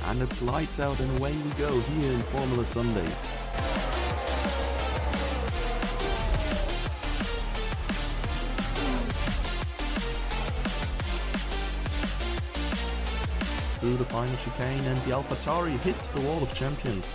And it's lights out and away we go here in Formula Sundays. Through the final chicane and the AlphaTauri hits the wall of champions.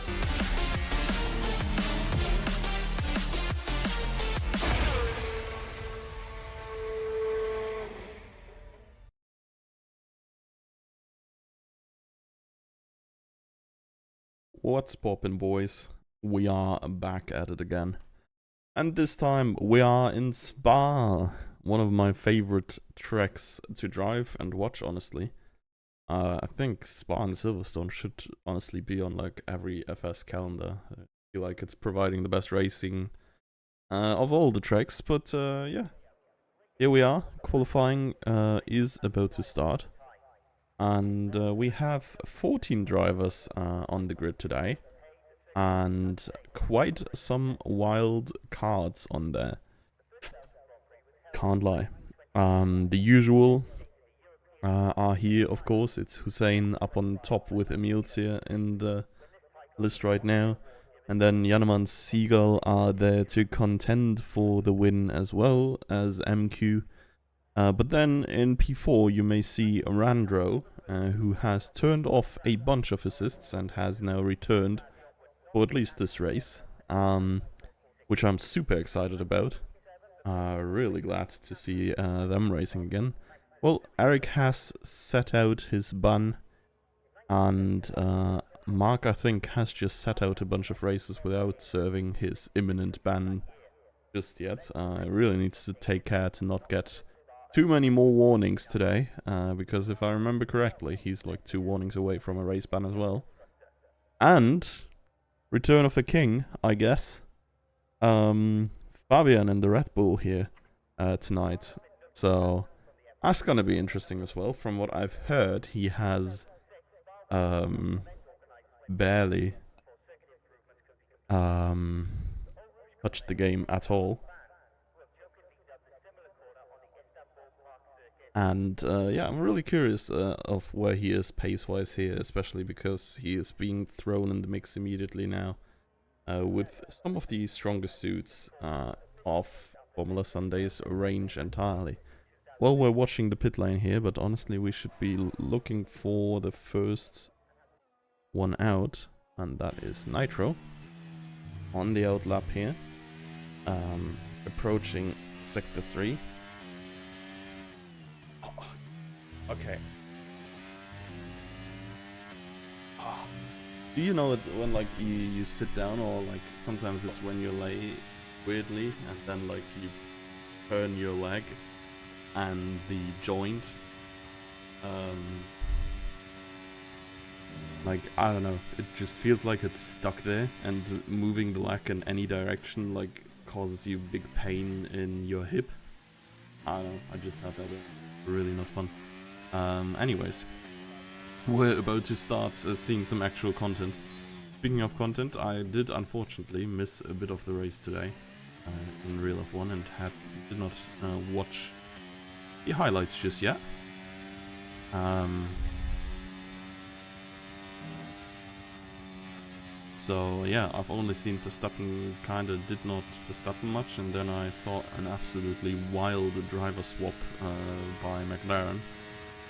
What's poppin', boys? We are back at it again. And this time we are in Spa, one of my favorite tracks to drive and watch, honestly. I think Spa and Silverstone should honestly be on like every FS calendar. I feel like it's providing the best racing of all the tracks, but yeah. Here we are, qualifying is about to start. And we have 14 drivers on the grid today, and quite some wild cards on there. Can't lie. The usual are here, of course. It's Hussein up on top with Emils here in the list right now. And then Janneman Siegel are there to contend for the win as well as MQ. But then in P4 you may see Randro, who has turned off a bunch of assists and has now returned for at least this race, which I'm super excited about. Really glad to see them racing again. Well, Eric has set out his ban, and Mark, I think, has just set out a bunch of races without serving his imminent ban just yet. Really needs to take care to not get too many more warnings today, because if I remember correctly, he's like 2 warnings away from a race ban as well. And Return of the King, I guess. Fabian in the Red Bull here tonight. So that's gonna be interesting as well. From what I've heard, he has barely touched the game at all. And yeah, I'm really curious of where he is pace-wise here, especially because he is being thrown in the mix immediately now with some of the strongest suits of Formula Sunday's range entirely. Well, we're watching the pit lane here, but honestly we should be looking for the first one out, and that is Nitro on the outlap here, approaching Sector 3. Okay. Do you know it when like you sit down, or like sometimes it's when you lay weirdly and then like you turn your leg and the joint like, I don't know, it just feels like it's stuck there, and moving the leg in any direction like causes you big pain in your hip. I don't know, I just had that. Really not fun. Anyways, we're about to start seeing some actual content. Speaking of content, I did unfortunately miss a bit of the race today in Real F1 and did not watch the highlights just yet. So yeah, I've only seen Verstappen kinda did not Verstappen much, and then I saw an absolutely wild driver swap by McLaren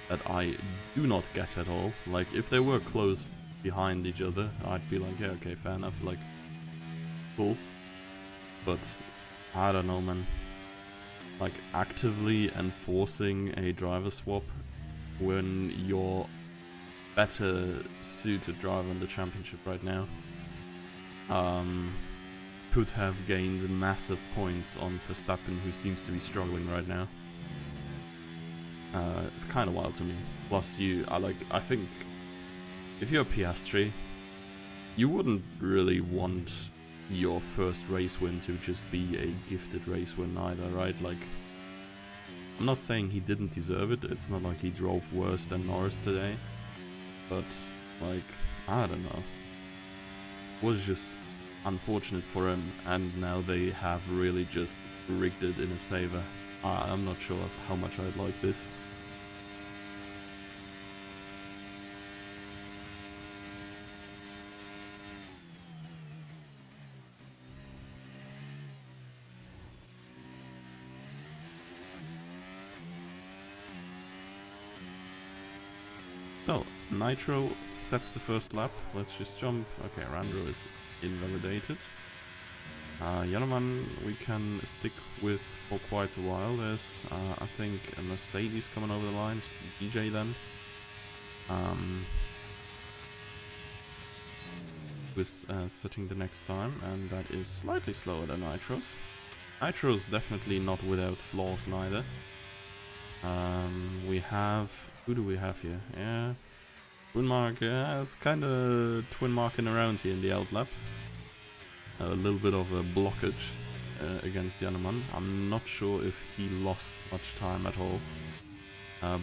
that I do not get at all. Like, if they were close behind each other, I'd be like, yeah, okay, fair enough, like, cool. But, I don't know, man. Like, actively enforcing a driver swap when you're better suited driver in the championship right now could have gained massive points on Verstappen, who seems to be struggling right now. It's kind of wild to me. Plus, I think if you're Piastri, you wouldn't really want your first race win to just be a gifted race win either, right? Like, I'm not saying he didn't deserve it. It's not like he drove worse than Norris today, but like, I don't know. It was just unfortunate for him, and now they have really just rigged it in his favor. I'm not sure of how much I'd like this. So, Nitro sets the first lap. Let's just jump. Okay, Randro is invalidated. Yanoman we can stick with for quite a while. There's, I think, a Mercedes coming over the line. It's DJ then. With setting the next time, and that is slightly slower than Nitro's. Nitro's definitely not without flaws neither. We have... Who do we have here? Yeah... Twin Mark, yeah, it's kind of twin marking around here in the outlap. A little bit of a blockage against Yanoman. I'm not sure if he lost much time at all.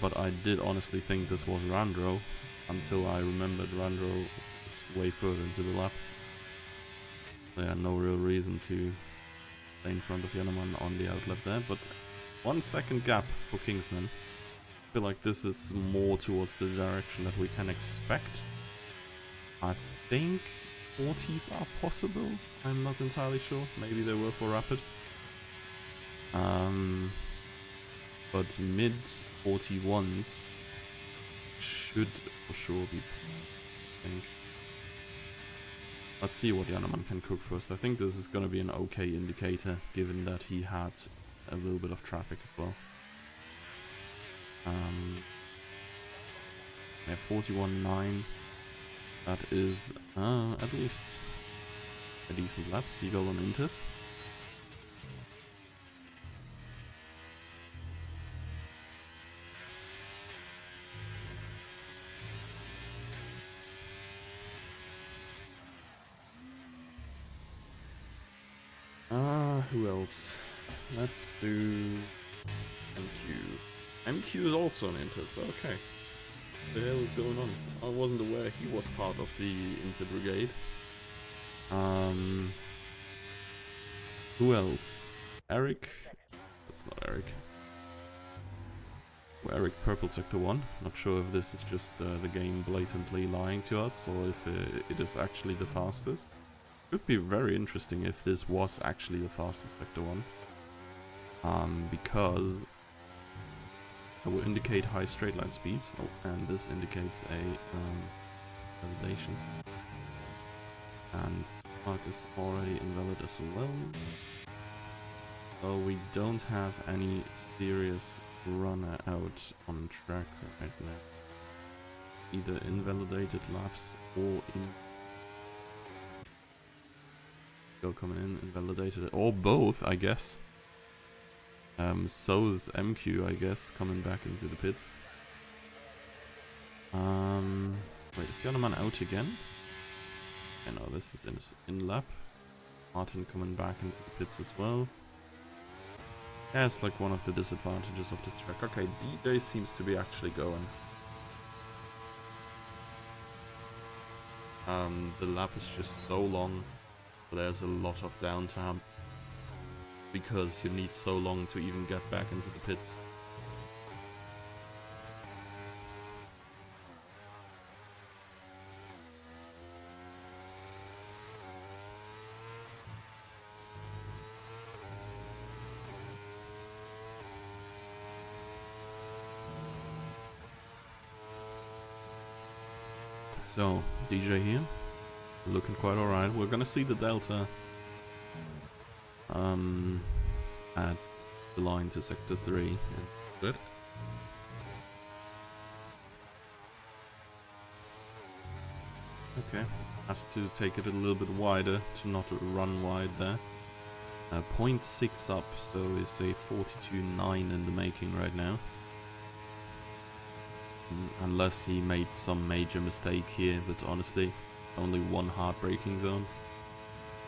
But I did honestly think this was Randro until I remembered Randro was way further into the lap. So yeah, no real reason to stay in front of Yanoman on the outlap there. But 1 second gap for Kingsman. I feel like this is more towards the direction that we can expect. I think 40s are possible. I'm not entirely sure. Maybe they were for Rapid. But mid 41s should for sure be, I think. Let's see what Yanoman can cook first. I think this is going to be an okay indicator, given that he had a little bit of traffic as well. Yeah, 41.9. That is at least a decent lap. Seagull on Intis. Who else? Let's do MQ. MQ is also an Intis. Okay. What the hell is going on? I wasn't aware he was part of the Inter Brigade. Who else? Eric? That's not Eric. Well, Eric, Purple Sector 1. Not sure if this is just the game blatantly lying to us or if it is actually the fastest. It would be very interesting if this was actually the fastest Sector 1. Because it will indicate high straight line speed. Oh, and this indicates a validation. And Mark is already invalid as well. So we don't have any serious runner out on track right now. Either invalidated laps or in still coming in invalidated, or both, I guess. So is MQ, I guess, coming back into the pits. Wait, is Yanoman out again? Yeah, no, this is in lap. Martin coming back into the pits as well. Yeah, it's like one of the disadvantages of this track. Okay, DJ seems to be actually going. The lap is just so long. There's a lot of downtime. Because you need so long to even get back into the pits. So, DJ here, looking quite alright. We're gonna see the Delta at the line to Sector 3. Yeah, good. Okay, has to take it a little bit wider to not run wide there. 0.6 up, so it's a 42.9 in the making right now. Unless he made some major mistake here, but honestly, only one hard braking zone.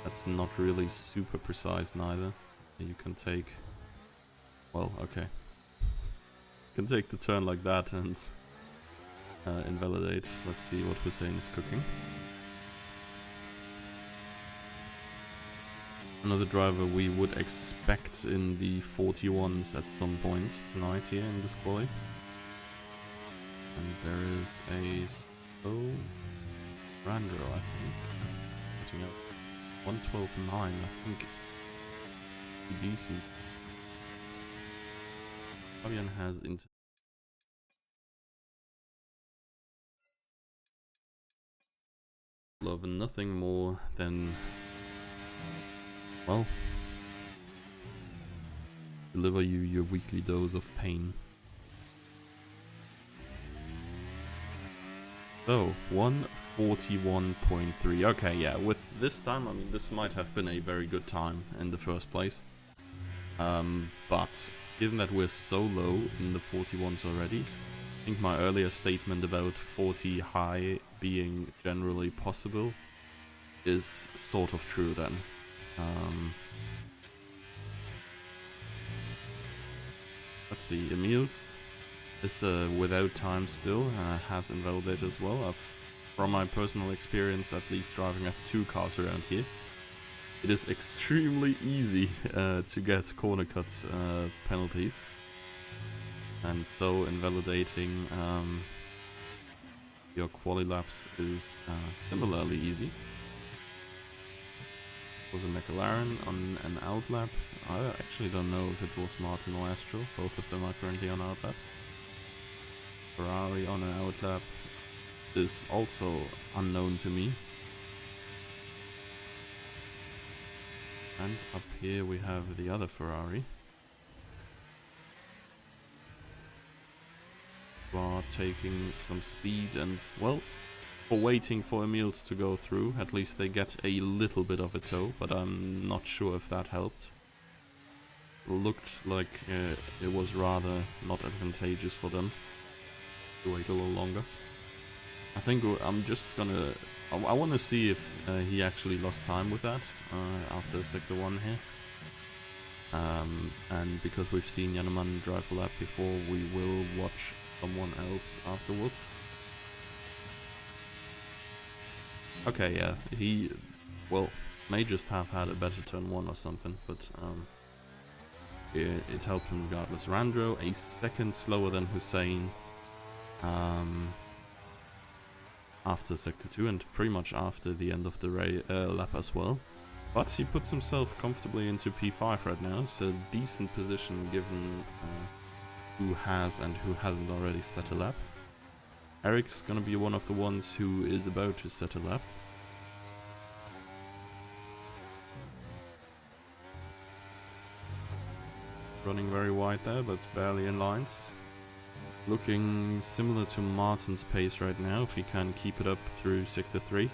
That's not really super precise neither. You can take... Well, okay. You can take the turn like that and invalidate. Let's see what Hussein is cooking. Another driver we would expect in the 41s at some point tonight here in this quali. And there is a Randro, I think. Putting up 112.9, I think. Decent. Fabian has love nothing more than, well, deliver you your weekly dose of pain. So, 141.3. Okay, yeah, with this time, I mean, this might have been a very good time in the first place. But given that we're so low in the 41s already, I think my earlier statement about 40 high being generally possible is sort of true then. Let's see, Emil's is without time still, has invalidated as well. From my personal experience, at least driving F2 cars around here, it is extremely easy to get corner cut penalties, and so invalidating your quali laps is similarly easy. Was a McLaren on an outlap. I actually don't know if it was Martin or Astral. Both of them are currently on outlaps. Ferrari on an outlap is also unknown to me. And up here we have the other Ferrari, who are taking some speed, and, well, for waiting for Emil's to go through, at least they get a little bit of a tow, but I'm not sure if that helped. Looked like it was rather not advantageous for them to wait a little longer. I think I'm just gonna... I want to see if he actually lost time with that after Sector 1 here. And because we've seen Yaneman drive a lap before, we will watch someone else afterwards. Okay, yeah, he, well, may just have had a better turn 1 or something, but it helped him regardless. Randro, a second slower than Hussein after Sector 2, and pretty much after the end of the lap as well. But he puts himself comfortably into P5 right now. It's a decent position given who has and who hasn't already set a lap. Eric's gonna be one of the ones who is about to set a lap. Running very wide there, but barely in lines. Looking similar to Martin's pace right now, if he can keep it up through Sector 3.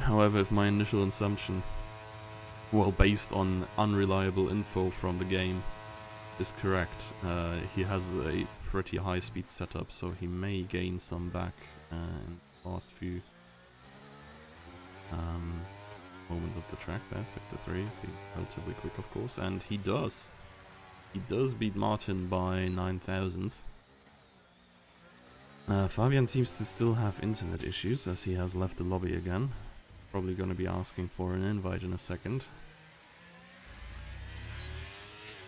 However, if my initial assumption, well, based on unreliable info from the game, is correct, he has a pretty high speed setup, so he may gain some back in the last few moments of the track there. Sector 3, being relatively quick of course, and he does. He does beat Martin by 9 thousandths. Fabian seems to still have internet issues as he has left the lobby again. Probably going to be asking for an invite in a second.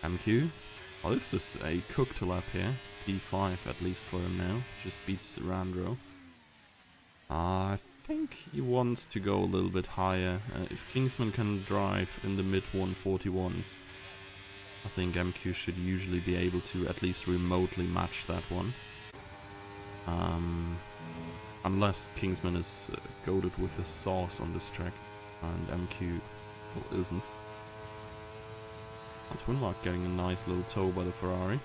MQ. Oh, this is a cooked lap here. P5 at least for him now. Just beats Randro. I think he wants to go a little bit higher. If Kingsman can drive in the mid 141s, I think MQ should usually be able to at least remotely match that one. Unless Kingsman is goated with a sauce on this track, and MQ isn't. That's Winmark getting a nice little tow by the Ferrari.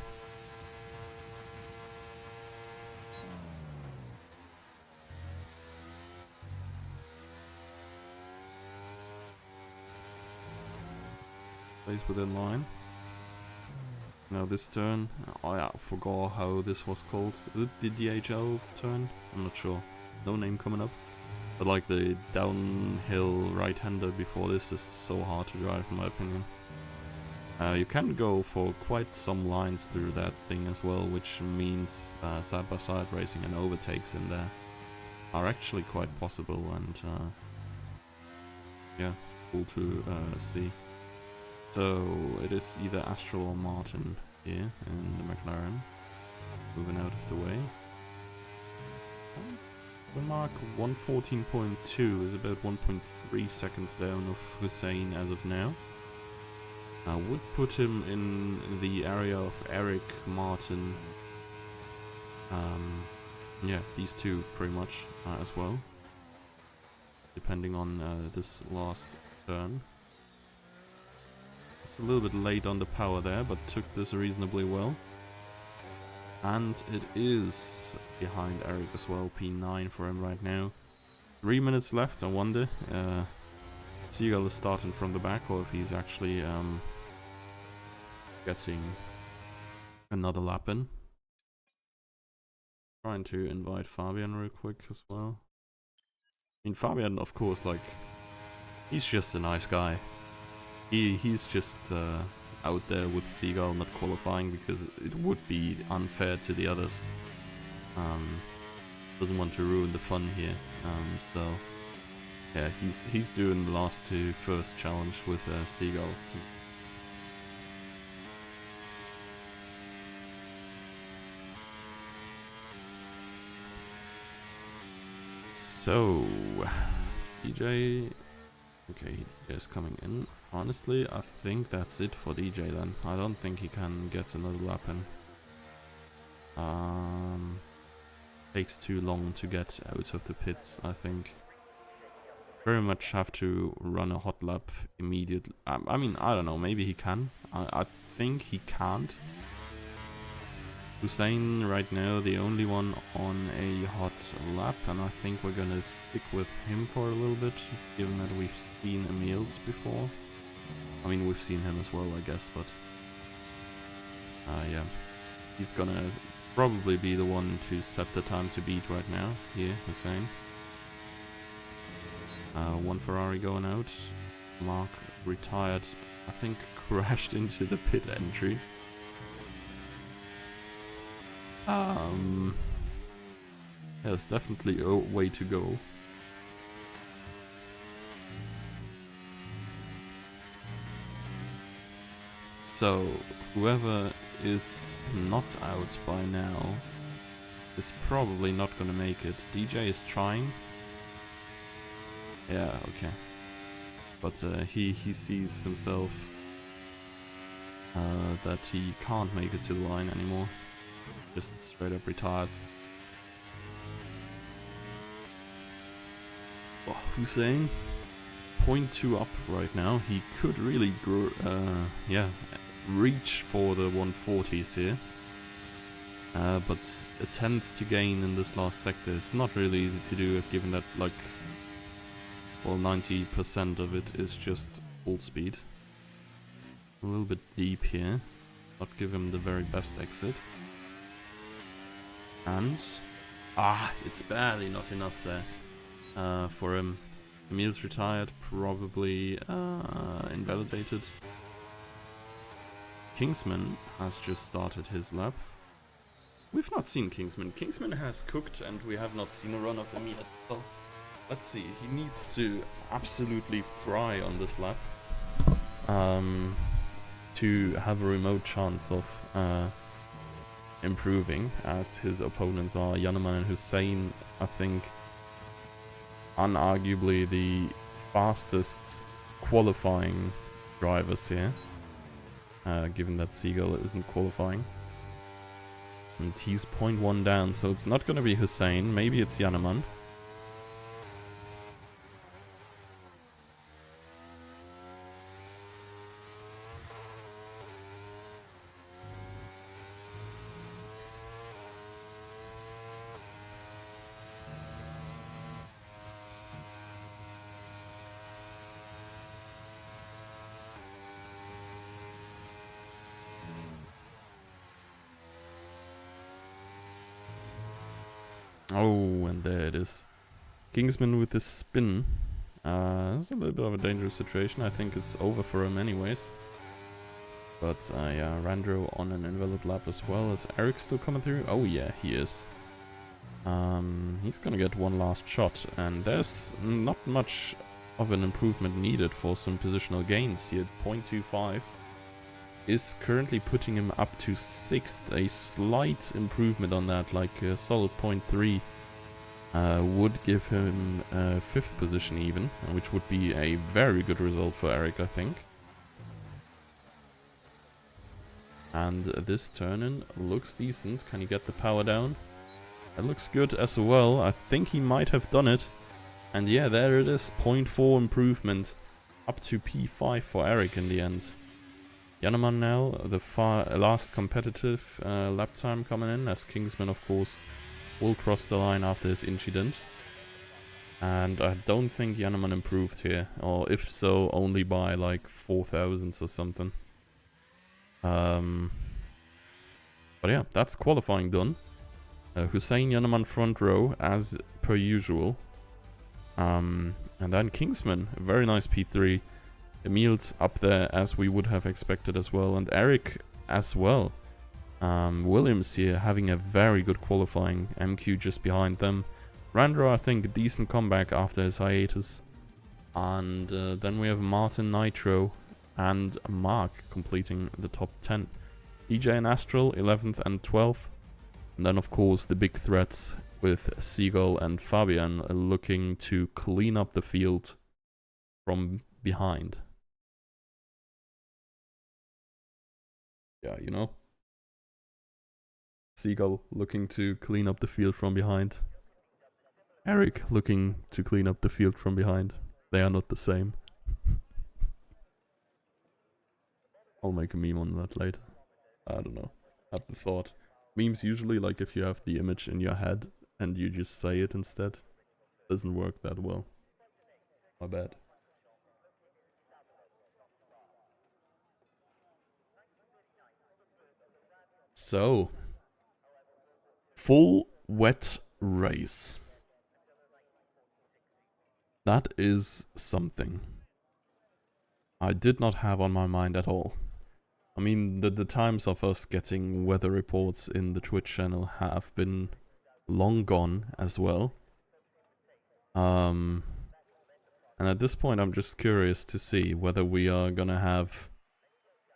Stays within line. Now this turn, I forgot how this was called. Is it the DHL turn? I'm not sure. No name coming up. But like the downhill right-hander before this is so hard to drive in my opinion. You can go for quite some lines through that thing as well, which means side-by-side racing and overtakes in there are actually quite possible, and yeah, cool to see. So it is either Astral or Martin here in the McLaren, moving out of the way. The mark 114.2 is about 1.3 seconds down of Hussein as of now. I would put him in the area of Eric, Martin, yeah, these two pretty much as well. depending on this last turn. It's a little bit late on the power there, but took this reasonably well. And it is behind Eric as well, P9 for him right now. 3 minutes left, I wonder. Seagull is starting from the back, or if he's actually getting another lap in. Trying to invite Fabian real quick as well. I mean, Fabian, of course, like, he's just a nice guy. He's just out there with Seagull not qualifying because it would be unfair to the others. Doesn't want to ruin the fun here. So yeah, he's doing the last two first challenge with Seagull. So DJ, okay, DJ's coming in. Honestly, I think that's it for DJ then. I don't think he can get another lap in. Takes too long to get out of the pits, I think. Very much have to run a hot lap immediately. I mean, I don't know, maybe he can. I think he can't. Hussein right now the only one on a hot lap, and I think we're gonna stick with him for a little bit, given that we've seen Emil's before. I mean, we've seen him as well, I guess, but yeah, he's gonna probably be the one to set the time to beat right now. Here, Hussein. One Ferrari going out. Mark retired, I think crashed into the pit entry. There's definitely a way to go. So, whoever is not out by now is probably not gonna make it. DJ is trying. Yeah, okay. But he sees himself that he can't make it to the line anymore. Just straight up retires. Oh, Hussein, 0.2 up right now. He could really yeah, reach for the 140s here. But a 10th to gain in this last sector is not really easy to do, given that, like, well, 90% of it is just full speed. A little bit deep here. Not give him the very best exit. And it's barely not enough there for him. Emil's retired, probably invalidated. Kingsman has just started his lap. We've not seen Kingsman. Kingsman has cooked and we have not seen a run of him yet. Well, let's see, he needs to absolutely fry on this lap to have a remote chance of improving, as his opponents are Yanneman and Hussein. I think unarguably the fastest qualifying drivers here, given that Seagull isn't qualifying. And he's 0.1 down, so it's not going to be Hussein, maybe it's Yanneman. Oh, and there it is. Kingsman with the spin. It's a little bit of a dangerous situation. I think it's over for him anyways. But yeah, Randro on an invalid lap as well. Is Eric still coming through? Oh yeah, he is. He's gonna get one last shot, and there's not much of an improvement needed for some positional gains here. 0.25 is currently putting him up to 6th. A slight improvement on that, like a solid 0.3, would give him 5th position even, which would be a very good result for Eric, I think. And this turn-in looks decent. Can he get the power down? It looks good as well. I think he might have done it. And yeah, there it is. 0.4 improvement. Up to P5 for Eric in the end. Janneman now, the last competitive lap time coming in, as Kingsman, of course, will cross the line after his incident. And I don't think Janneman improved here, or if so, only by like 4 thousandths or something. But yeah, that's qualifying done. Hussein Janneman front row, as per usual. And then Kingsman, a very nice P3. Emil's up there as we would have expected as well, and Eric as well. Williams here having a very good qualifying, MQ just behind them. Randro, I think, a decent comeback after his hiatus. And then we have Martin Nitro and Mark completing the top 10. EJ and Astral, 11th and 12th. And then, of course, the big threats with Seagull and Fabian looking to clean up the field from behind. Yeah, you know. Seagull looking to clean up the field from behind. Eric looking to clean up the field from behind. They are not the same. I'll make a meme on that later. I don't know. Have the thought. Memes usually, like if you have the image in your head and you just say it instead, doesn't work that well. My bad. So, full wet race. That is something I did not have on my mind at all. I mean, the times of us getting weather reports in the Twitch channel have been long gone as well. And at this point I'm just curious to see whether we are gonna have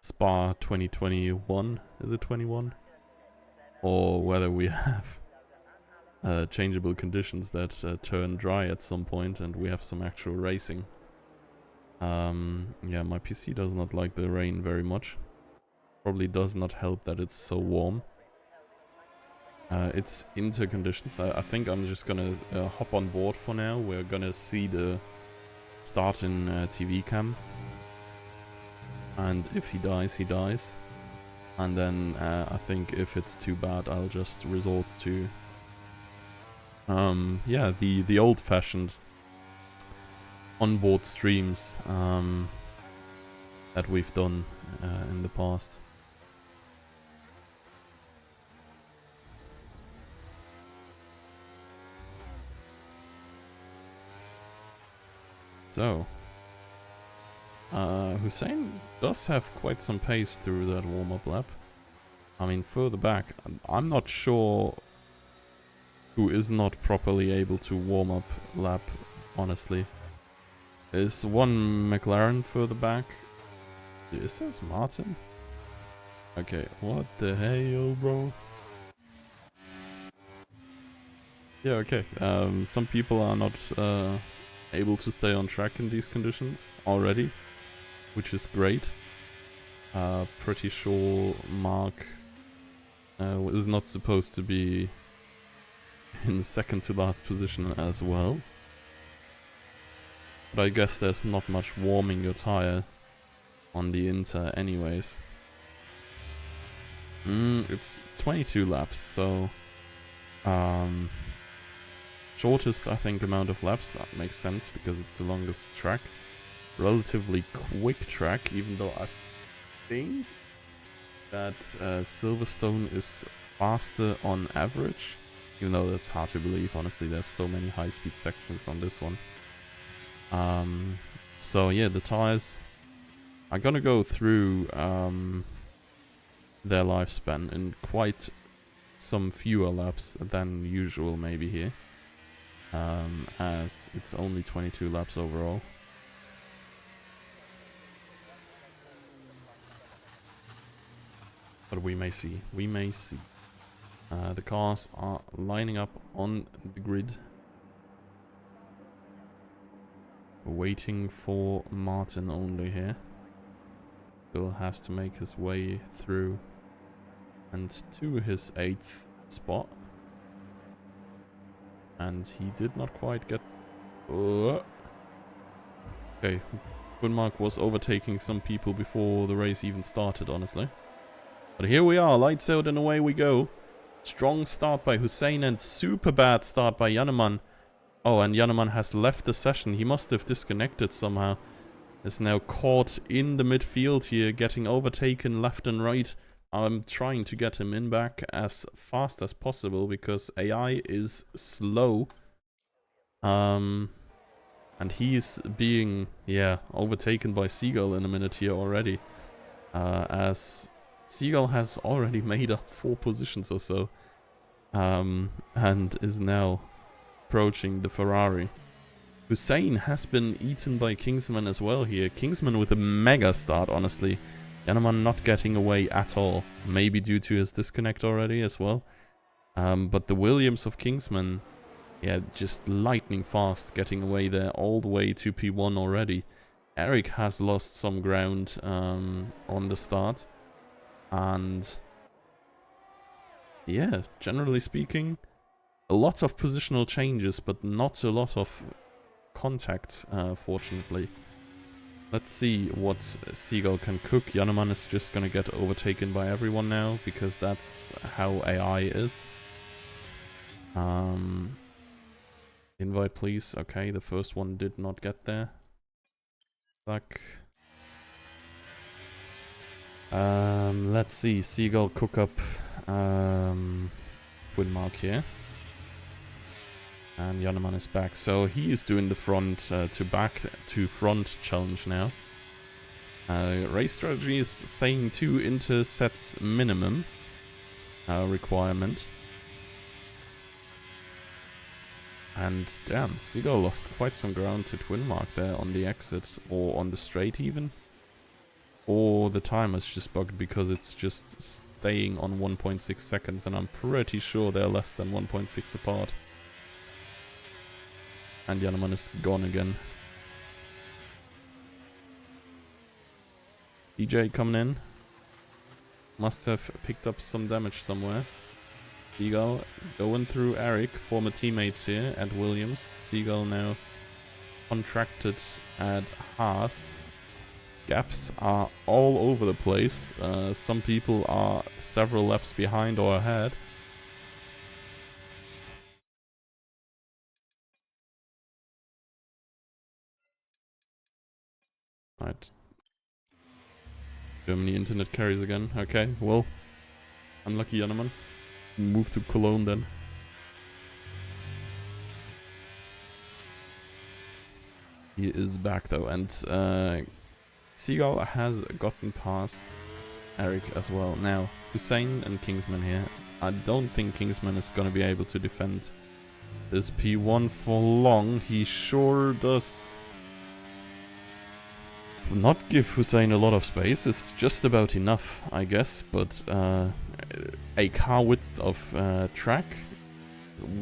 Spa 2021, is it 21? Or whether we have changeable conditions that turn dry at some point and we have some actual racing. Yeah, my PC does not like the rain very much. Probably does not help that it's so warm. It's inter conditions. I think I'm just gonna hop on board for now. We're gonna see the start in TV cam. And if he dies, he dies. And then I think if it's too bad, I'll just resort to yeah, the old-fashioned onboard streams that we've done in the past. So, Hussein does have quite some pace through that warm-up lap. I mean, further back, I'm not sure who is not properly able to warm up lap, honestly. Is one McLaren further back? Is this Martin? Okay, what the hell, bro? Yeah, okay. Some people are not able to stay on track in these conditions already, which is great. Pretty sure Mark is not supposed to be in second to last position as well. But I guess there's not much warming your tire on the Inter anyways. It's 22 laps, so shortest, I think, amount of laps. That makes sense because it's the longest track. Relatively quick track, even though I think that Silverstone is faster on average. Even though that's hard to believe, honestly, there's so many high-speed sections on this one. So yeah, the tires are gonna go through their lifespan in quite some fewer laps than usual maybe here. As it's only 22 laps overall. But we may see, we may see. The cars are lining up on the grid. Waiting for Martin only here. Still has to make his way through and to his 8th spot. And he did not quite get Okay, Quinmark was overtaking some people before the race even started, honestly. But here we are, lights out and away we go. Strong start by Hussein and super bad start by Janneman. Oh, and Janneman has left the session. He must have disconnected somehow. Is now caught in the midfield here, getting overtaken left and right. I'm trying to get him in back as fast as possible because AI is slow. And he's being, overtaken by Seagull in a minute here already. As Seagull has already made up 4 positions or so. And is now approaching the Ferrari. Hussein has been eaten by Kingsman as well here. Kingsman with a mega start, honestly. Janneman not getting away at all. Maybe due to his disconnect already as well. But the Williams of Kingsman, just lightning fast getting away there all the way to P1 already. Eric has lost some ground on the start. And yeah, generally speaking, a lot of positional changes, but not a lot of contact, fortunately. Let's see what Seagull can cook. Janneman is just gonna get overtaken by everyone now, because that's how AI is. Invite please. Okay, the first one did not get there. Fuck. Let's see. Seagull cook up Quinmark here. And Janneman is back. So he is doing the front to back to front challenge now. Race strategy is saying 2 intersets minimum requirement. And damn, Seagull lost quite some ground to Quinmark there on the exit, or on the straight even. Or the timer's just bugged because it's just staying on 1.6 seconds, and I'm pretty sure they're less than 1.6 apart. And Janneman is gone again. DJ coming in. Must have picked up some damage somewhere. Seagull going through Eric, former teammates here at Williams. Seagull now contracted at Haas. Gaps are all over the place. Some people are several laps behind or ahead. Right. Germany internet carries again. Okay, well, unlucky Janneman. Move to Cologne then. He is back though, and Seagull has gotten past Eric as well. Now, Hussein and Kingsman here. I don't think Kingsman is gonna be able to defend this P1 for long. He sure does not give Hussein a lot of space. It's just about enough, I guess, but a car width of track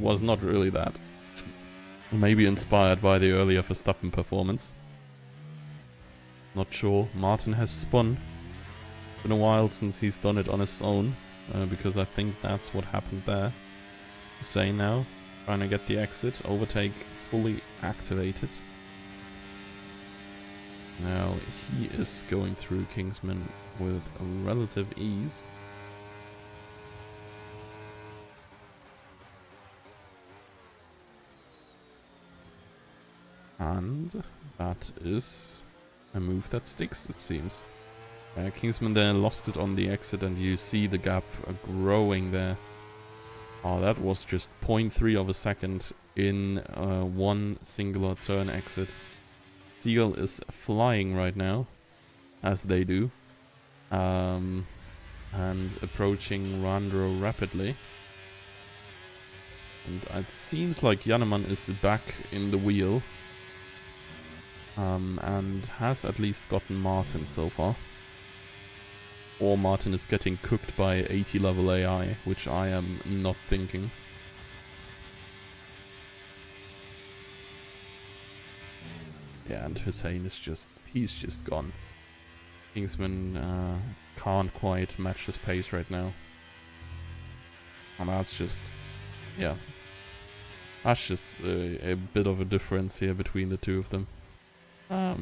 was not really that. Maybe inspired by the earlier Verstappen performance. Not sure. Martin has spun. Been a while since he's done it on his own, because I think that's what happened there. Hussein now trying to get the exit. Overtake fully activated. Now he is going through Kingsman with relative ease. And that is a move that sticks, it seems. Kingsman there lost it on the exit, and you see the gap growing there. Oh, that was just 0.3 of a second in one singular turn exit. Seagull is flying right now, as they do, and approaching Randro rapidly. And it seems like Janneman is back in the wheel, and has at least gotten Martin so far. Or Martin is getting cooked by 80 level AI, which I am not thinking. Yeah, and Hussein is he's just gone. Kingsman can't quite match his pace right now. And that's just, yeah. That's just a bit of a difference here between the two of them. I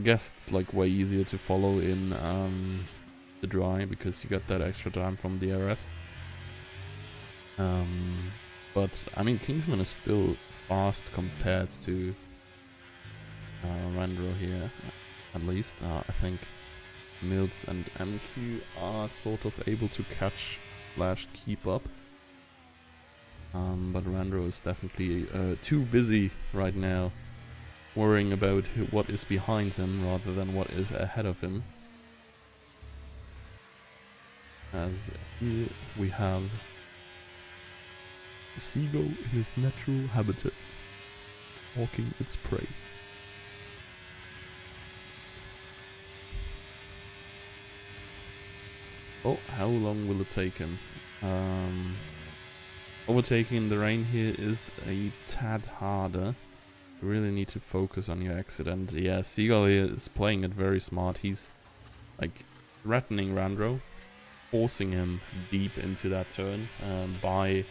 guess it's like way easier to follow in the dry because you get that extra time from DRS. But I mean, Kingsman is still fast compared to Randro here, at least. I think Mills and MQ are sort of able to catch / keep up. But Randro is definitely too busy right now worrying about what is behind him rather than what is ahead of him. As here we have the seagull in his natural habitat, hawking its prey. Oh, how long will it take him? Overtaking in the rain here is a tad harder. You really need to focus on your exit, and yeah, Seagull here is playing it very smart. He's like threatening Randro, forcing him deep into that turn by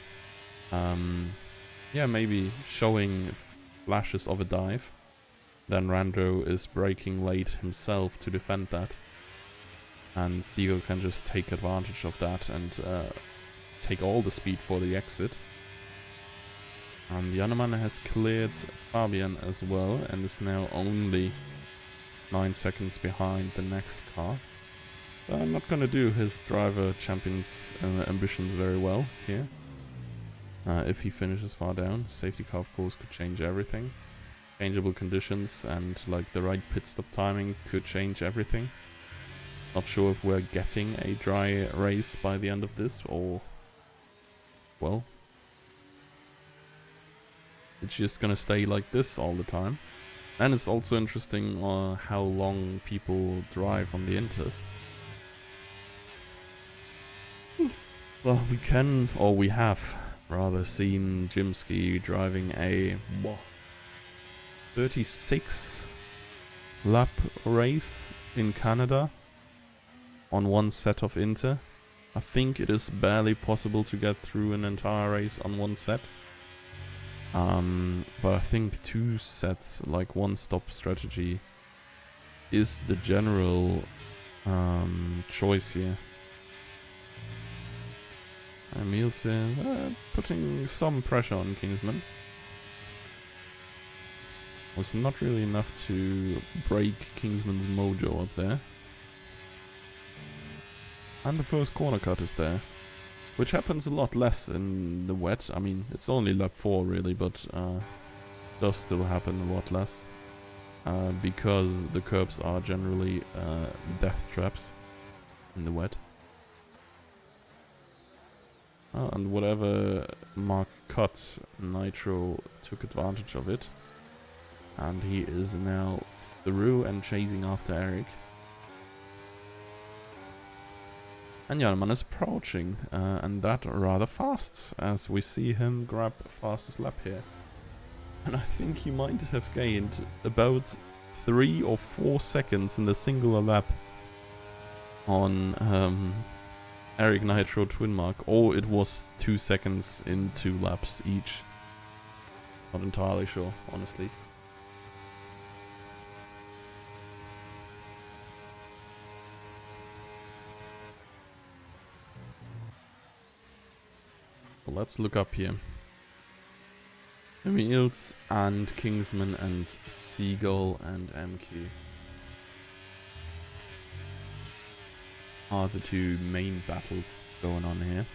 yeah, maybe showing flashes of a dive. Then Randro is braking late himself to defend that, and Seagull can just take advantage of that and take all the speed for the exit. And Janeman has cleared Fabian as well and is now only 9 seconds behind the next car. But I'm not gonna do his driver champion's ambitions very well here. If he finishes far down, safety car of course could change everything. Changeable conditions and like the right pit stop timing could change everything. Not sure if we're getting a dry race by the end of this, or well, it's just gonna stay like this all the time. And it's also interesting how long people drive on the Inters. Well, we can, or we have rather, seen Jimsky driving a 36 lap race in Canada on one set of Inter. I think it is barely possible to get through an entire race on one set. But I think 2 sets, like one stop strategy, is the general choice here. Emil says, putting some pressure on Kingsman. Was not really enough to break Kingsman's mojo up there. And the first corner cut is there, which happens a lot less in the wet. I mean, it's only lap 4 really, but does still happen a lot less. Because the curbs are generally death traps in the wet. And whatever Mark cut, Nitro took advantage of it. And he is now through and chasing after Eric. And Janeman is approaching, and that rather fast, as we see him grab fastest lap here. And I think he might have gained about 3 or 4 seconds in the singular lap on Eric Nitro Twin Mark, or it was 2 seconds in 2 laps each. Not entirely sure, honestly. Well, let's look up here. Emils and Kingsman and Seagull and MQ are the 2 main battles going on here.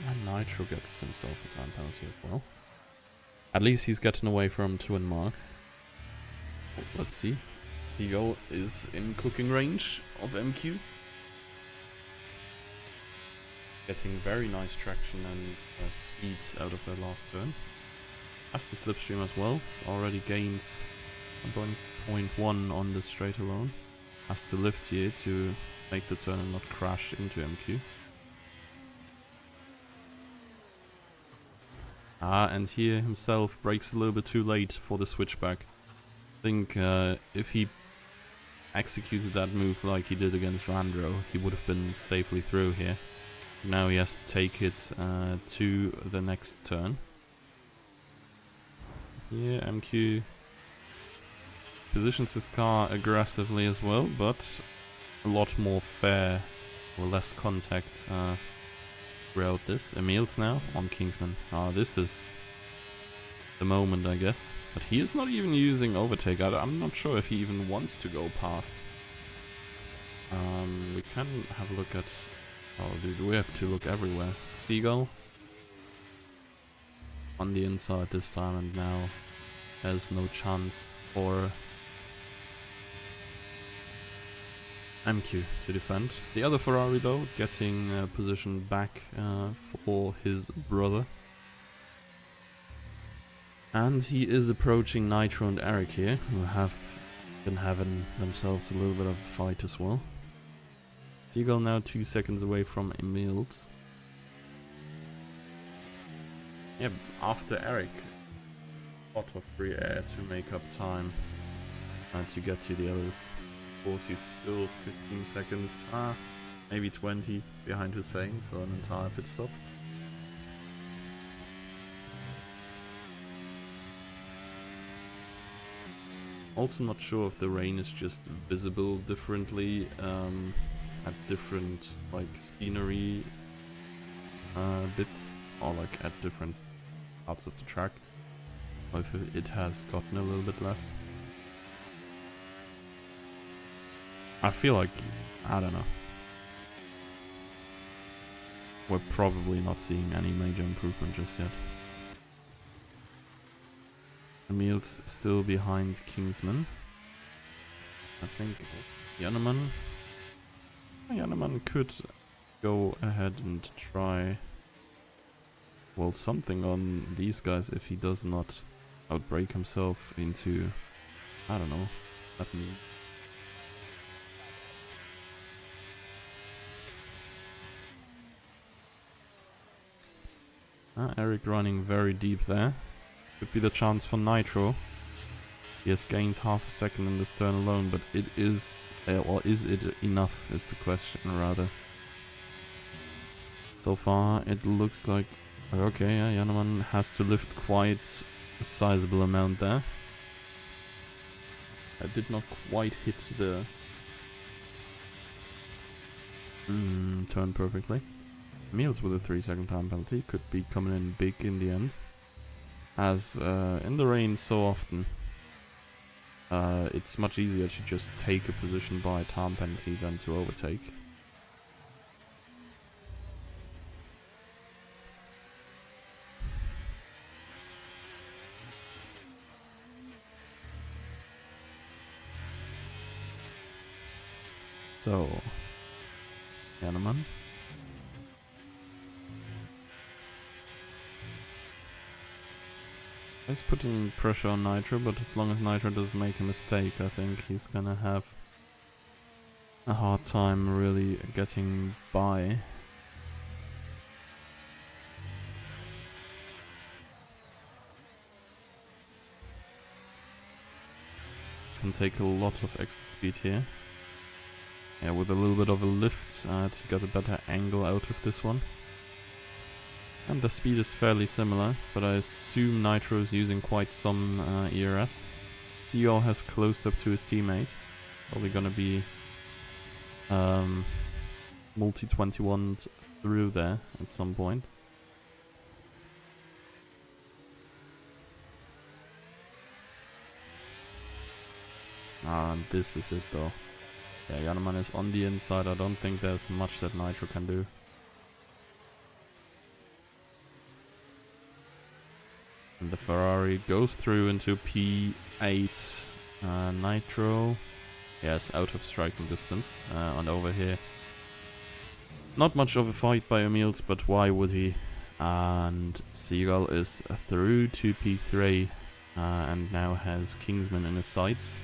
And Nitro gets himself a time penalty as well. At least he's getting away from Twin Mark. Let's see. Seagull is in cooking range of MQ. Getting very nice traction and speed out of that last turn. Has the slipstream as well. It's already gained 1.1 on the straight alone. Has to lift here to make the turn and not crash into MQ. And here himself breaks a little bit too late for the switchback. I think if he executed that move like he did against Randro, he would have been safely through here. Now he has to take it to the next turn. Here MQ positions his car aggressively as well, but a lot more fair or less contact throughout this. Emil's now on Kingsman. This is the moment, I guess. But he is not even using overtake. I'm not sure if he even wants to go past. We can have a look at... Oh, dude, we have to look everywhere. Seagull on the inside this time, and now has no chance for MQ to defend. The other Ferrari, though, getting position back for his brother. And he is approaching Nitro and Eric here, who have been having themselves a little bit of a fight as well. Seagull now 2 seconds away from Emil's. Yeah, after Eric, a lot of free air to make up time to get to the others. Of course, he's still 15 seconds, maybe 20 behind Hussein, so an entire pit stop. Also not sure if the rain is just visible differently at different like scenery bits, or like at different parts of the track, or if it has gotten a little bit less. I feel like, I don't know, we're probably not seeing any major improvement just yet. Emil's still behind Kingsman. I think Jannemann could go ahead and try, well, something on these guys if he does not outbrake himself into, I don't know, that move. Eric running very deep there. Could be the chance for Nitro. He has gained half a second in this turn alone, but it is, or is it enough is the question rather. So far it looks like, okay, Jannemann has to lift quite a sizable amount there. I did not quite hit the turn perfectly. Emil's with a 3-second time penalty could be coming in big in the end. As in the rain so often, it's much easier to just take a position by a time penalty than to overtake. So, Jannemann. He's putting pressure on Nitro, but as long as Nitro doesn't make a mistake, I think he's gonna have a hard time really getting by. Can take a lot of exit speed here. Yeah, with a little bit of a lift to get a better angle out of this one. And the speed is fairly similar, but I assume Nitro is using quite some ERS. Seagull has closed up to his teammate. Probably gonna be multi-21 through there at some point. And this is it though. Yeah, Jannemann is on the inside. I don't think there's much that Nitro can do. And the Ferrari goes through into P8. Nitro, yes, out of striking distance. And over here, not much of a fight by Emils, but why would he? And Seagull is through to P3 and now has Kingsman in his sights.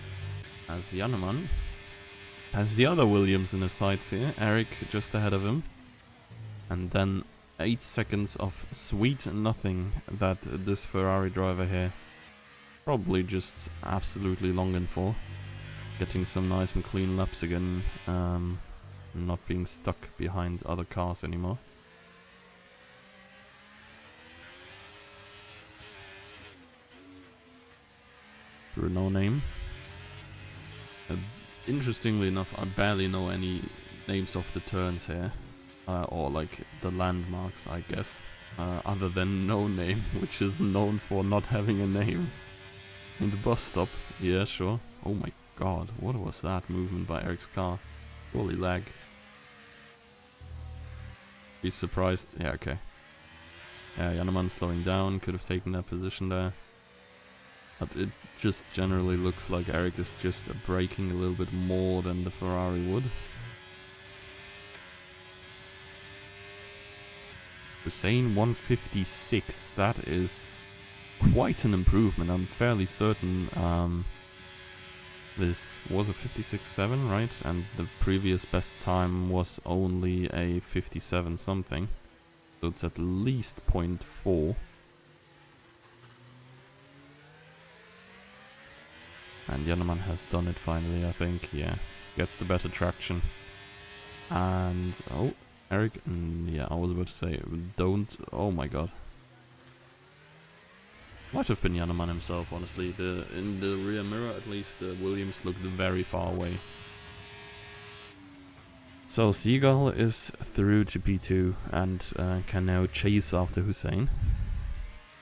As Jannemann has the other Williams in his sights here. Eric just ahead of him. And then 8 seconds of sweet nothing that this Ferrari driver here probably just absolutely longing for. Getting some nice and clean laps again, not being stuck behind other cars anymore. Through no name. Interestingly enough, I barely know any names of the turns here. Or like the landmarks, I guess. Other than No Name, which is known for not having a name. In the bus stop, yeah, sure. Oh my god, what was that movement by Eric's car? Holy lag. Be surprised. Yeah, okay. Yeah, Janneman slowing down, could have taken that position there. But it just generally looks like Eric is just braking a little bit more than the Ferrari would. Hussein 156, that is quite an improvement. I'm fairly certain this was a 56.7, right? And the previous best time was only a 57 something. So it's at least 0.4. And Janneman has done it finally, I think. Yeah, gets the better traction. And, oh, Eric, yeah, I was about to say, don't, oh my god. Might have been Janneman himself, honestly. In the rear mirror, at least, Williams looked very far away. So Seagull is through to P2 and can now chase after Hussein.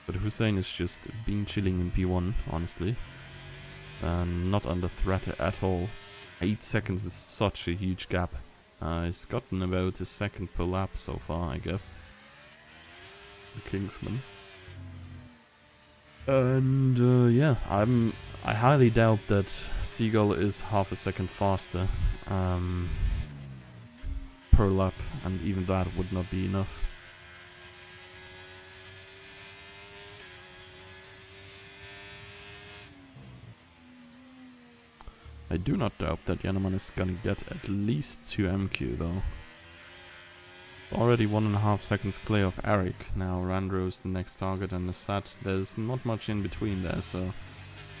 But Hussein is just been chilling in P1, honestly. Not under threat at all. 8 seconds is such a huge gap. He's gotten about a second per lap so far, I guess. The Kingsman. And yeah, I highly doubt that Seagull is half a second faster per lap, and even that would not be enough. I do not doubt that Janneman is gonna get at least 2 MQ though. Already 1.5 seconds clear of Eric. Now Randro is the next target and the Sat. There's not much in between there, so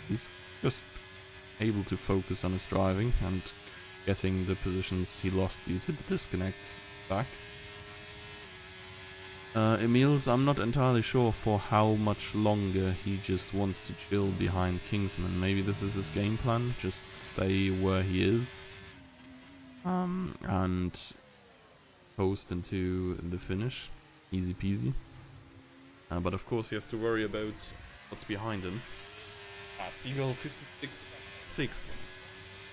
he's just able to focus on his driving and getting the positions he lost due to the disconnect back. Emil's, I'm not entirely sure for how much longer he just wants to chill behind Kingsman. Maybe this is his game plan, just stay where he is. And coast into the finish. Easy peasy. But of course he has to worry about what's behind him. Seagull 56.6.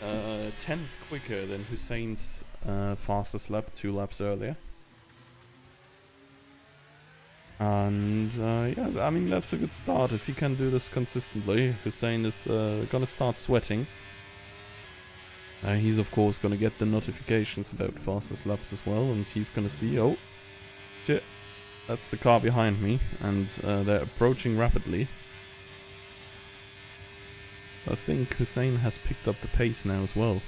10th quicker than Hussein's fastest lap 2 laps earlier. And yeah, I mean that's a good start. If he can do this consistently, Hussein is gonna start sweating. He's of course gonna get the notifications about fastest laps as well, and he's gonna see, oh shit, that's the car behind me, and they're approaching rapidly. I think Hussein has picked up the pace now as well,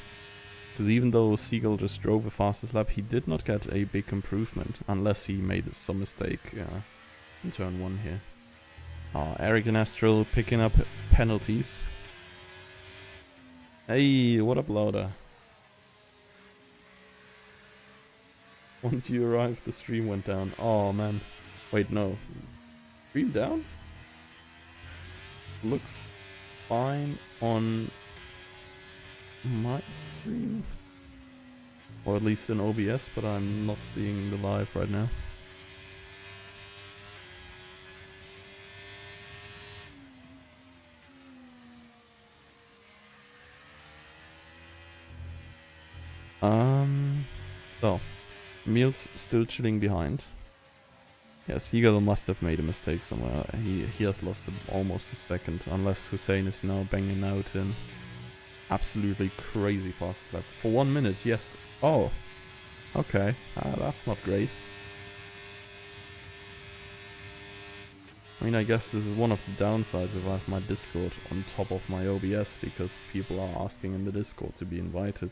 because even though Seagull just drove the fastest lap, he did not get a big improvement, unless he made some mistake in turn 1 here. Eric and Astral picking up penalties. Hey, what up, Lauda? Once you arrived, the stream went down. Oh man. Wait, no. Stream down? Looks fine on my screen. Or at least in OBS, but I'm not seeing the live right now. So, Emil's still chilling behind. Yeah, Seagull must have made a mistake somewhere. He has lost almost a second, unless Hussein is now banging out in absolutely crazy fast lap. For 1 minute, yes. Oh, okay. That's not great. I mean, I guess this is one of the downsides if I have my Discord on top of my OBS, because people are asking in the Discord to be invited.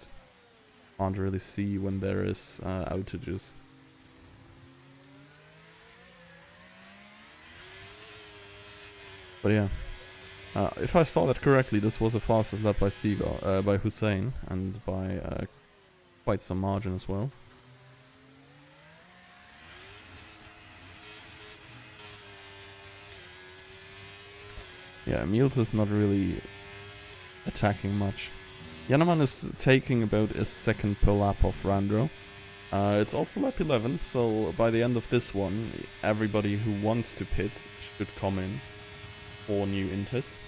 Can't really see when there is outages. But yeah. If I saw that correctly, this was the fastest lap by Seagull, by Hussein, and by quite some margin as well. Yeah, Emils is not really attacking much. Janneman is taking about a second per lap off Randro. It's also lap 11, so by the end of this one, everybody who wants to pit should come in for new Inters.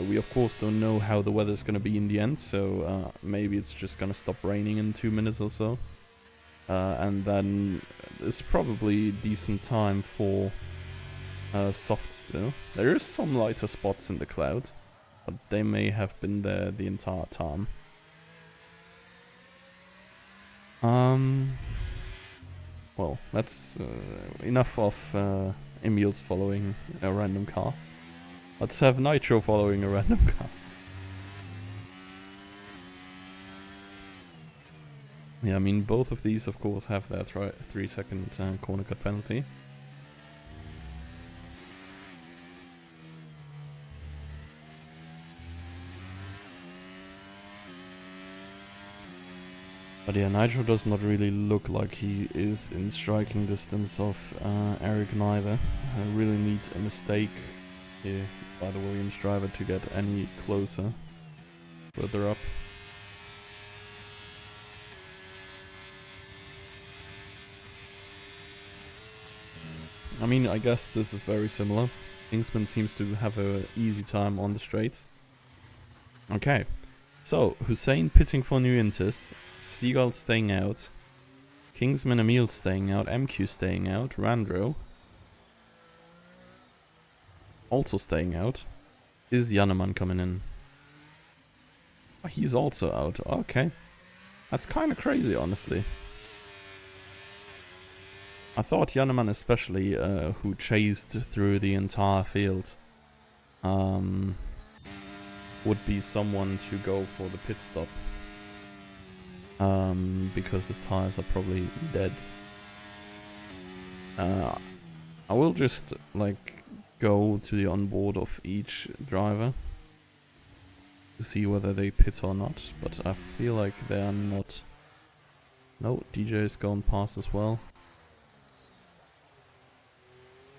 We of course don't know how the weather is going to be in the end, so maybe it's just going to stop raining in 2 minutes or so. And then it's probably decent time for soft still. There is some lighter spots in the cloud, but they may have been there the entire time. Well, that's enough of Emils following a random car. Let's have Nitro following a random car. Yeah, I mean, both of these, of course, have their 3-second corner cut penalty. But yeah, Nitro does not really look like he is in striking distance of Eric neither. I really need a mistake here by the Williams driver to get any closer. Further up. I mean, I guess this is very similar. Kingsman seems to have an easy time on the straights. Okay. So, Hussein pitting for new Inters, Seagull staying out, Kingsman Emil staying out, MQ staying out, Randro also staying out. Is Janneman coming in? Oh, he's also out. Okay. That's kind of crazy, honestly. I thought Janneman especially, who chased through the entire field, would be someone to go for the pit stop. Because his tires are probably dead. I will just, like, go to the onboard of each driver to see whether they pit or not, but I feel like they are not. No, DJ is going past as well.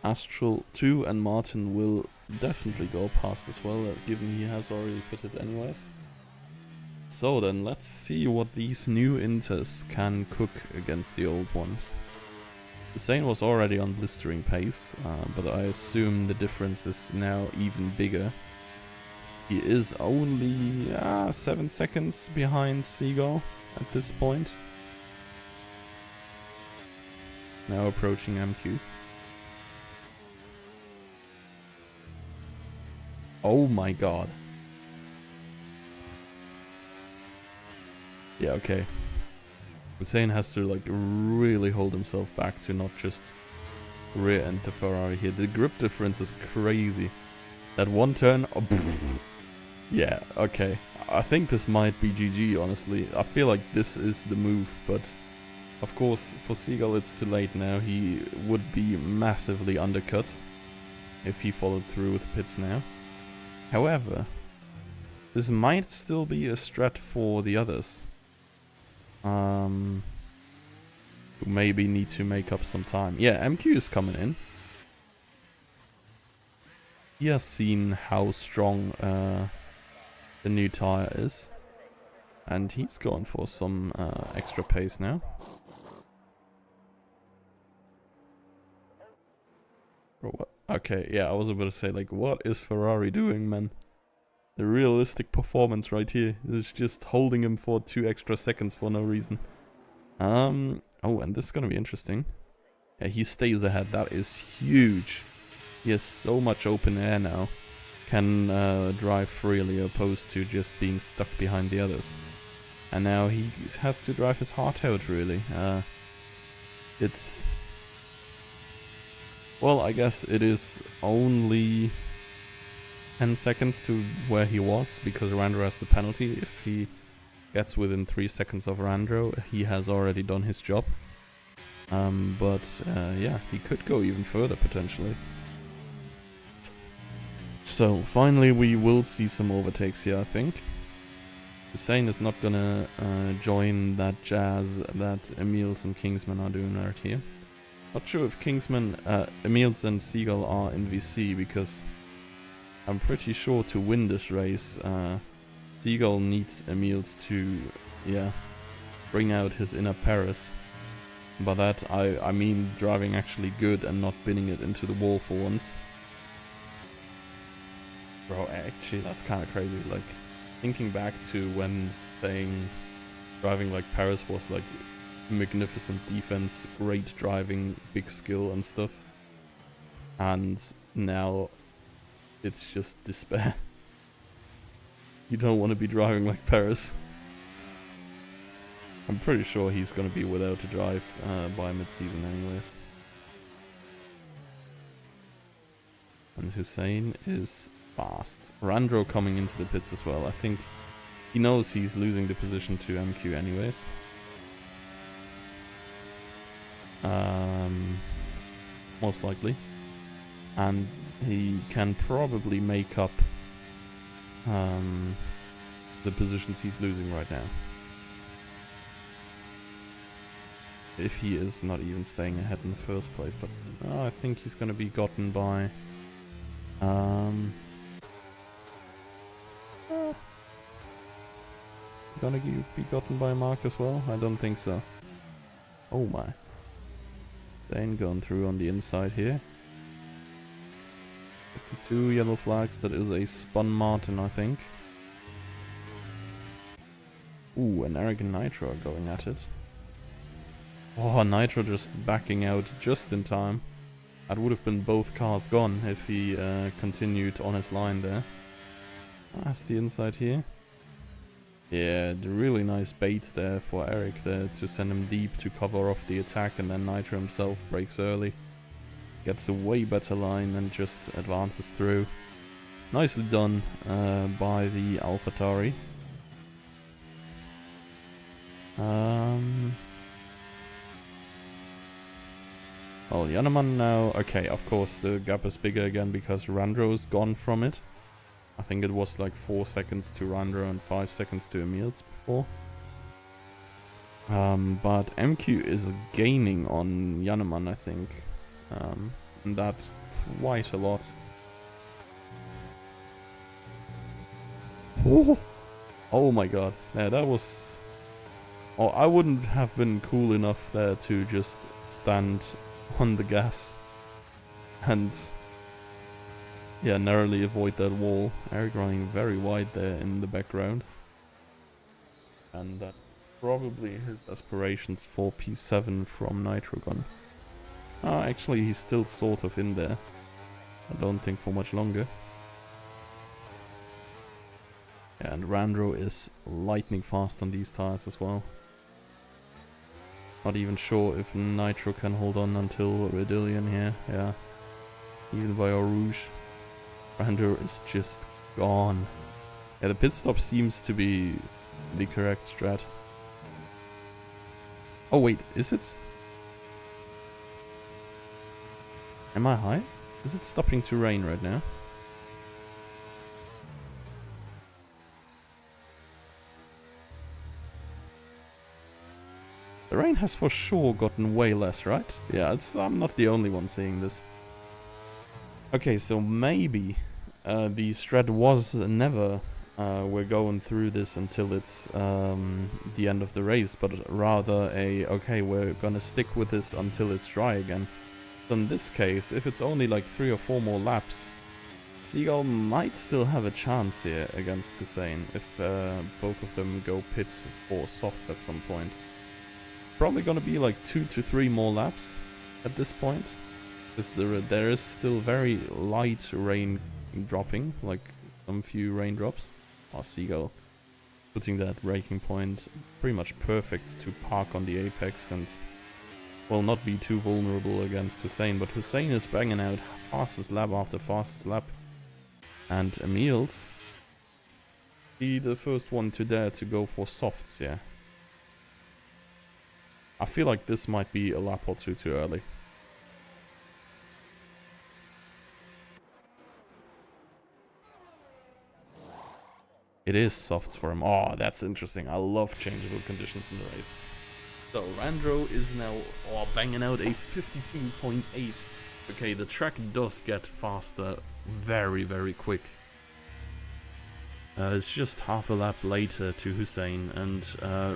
Astral 2 and Martin will definitely go past as well, given he has already pitted anyways. So then, let's see what these new Inters can cook against the old ones. Hussein was already on blistering pace, but I assume the difference is now even bigger. He is only 7 seconds behind Seagull at this point. Now approaching MQ. Oh my god. Yeah, okay. Hussein has to like really hold himself back to not just rear end the Ferrari here. The grip difference is crazy. That one turn, oh, yeah, okay. I think this might be GG, honestly. I feel like this is the move, but of course for Seagull it's too late now. He would be massively undercut if he followed through with pits now. However, this might still be a strat for the others. Who maybe need to make up some time. Yeah, MQ is coming in. He has seen how strong the new tire is. And he's going for some extra pace now. Or what? Okay, yeah, I was about to say, like, what is Ferrari doing, man? The realistic performance right here is just holding him for 2 extra seconds for no reason. Oh, and this is gonna be interesting. Yeah, he stays ahead. That is huge. He has so much open air now. Can drive freely opposed to just being stuck behind the others. And now he has to drive his heart out, really. It's... Well, I guess it is only 10 seconds to where he was, because Randro has the penalty. If he gets within 3 seconds of Randro, he has already done his job. Yeah, he could go even further, potentially. So, finally we will see some overtakes here, I think. Hussein is not gonna join that jazz that Emils and Kingsman are doing right here. Not sure if Emils and Seagull are in VC, because I'm pretty sure to win this race, Seagull needs Emils to, yeah, bring out his inner Paris. By that, I mean driving actually good and not binning it into the wall for once. Bro, actually, that's kind of crazy. Like, thinking back to when saying driving like Paris was like magnificent defense, great driving, big skill and stuff. And now it's just despair. You don't want to be driving like Paris. I'm pretty sure he's going to be without a drive by mid-season anyways. And Hussein is fast. Randro coming into the pits as well. I think he knows he's losing the position to MQ anyways. Most likely. And he can probably make up the positions he's losing right now. If he is not even staying ahead in the first place. But I think he's going to be gotten by... gonna be gotten by Mark as well? I don't think so. Oh my. Dane going through on the inside here. 52 yellow flags, that is a spun Martin, I think. Ooh, and Eric and Nitro are going at it. Oh, Nitro just backing out just in time. That would have been both cars gone if he continued on his line there. That's the inside here. Yeah, the really nice bait there for Eric there to send him deep to cover off the attack, and then Nitro himself breaks early. Gets a way better line and just advances through. Nicely done by the AlphaTauri. Well, Jannemann now... Okay, of course the gap is bigger again because Randro's gone from it. I think it was like 4 seconds to Randro and 5 seconds to Emils before. But MQ is gaining on Jannemann, I think. And that's quite a lot. Oh my god. Yeah, that was... Oh, I wouldn't have been cool enough there to just stand on the gas and... yeah, narrowly avoid that wall. Eric running very wide there in the background. And that probably his aspirations for P7 from Nitrogon. Actually, he's still sort of in there. I don't think for much longer. Yeah, and Randro is lightning fast on these tires as well. Not even sure if Nitro can hold on until Redillion here. Yeah, even by Rouge. Randro is just gone. Yeah, the pit stop seems to be the correct strat. Oh wait, is it? Am I high? Is it stopping to rain right now? The rain has for sure gotten way less, right? Yeah, I'm not the only one seeing this. Okay, so maybe the strat was never we're going through this until it's the end of the race, but rather okay, we're gonna stick with this until it's dry again. So in this case, if it's only like 3 or 4 more laps, Seagull might still have a chance here against Hussein if both of them go pit for softs at some point. Probably gonna be like 2 to 3 more laps at this point. Because there is still very light rain dropping, like some few raindrops. Oh, Seagull putting that braking point pretty much perfect to park on the apex and, well, not be too vulnerable against Hussein. But Hussein is banging out fastest lap after fastest lap. And Emils be the first one to dare to go for softs, yeah. I feel like this might be a lap or 2 too early. It is softs for him. Oh, that's interesting. I love changeable conditions in the race. So Randro is now banging out a 52.8. Okay, the track does get faster very, very quick. It's just half a lap later to Hussein, and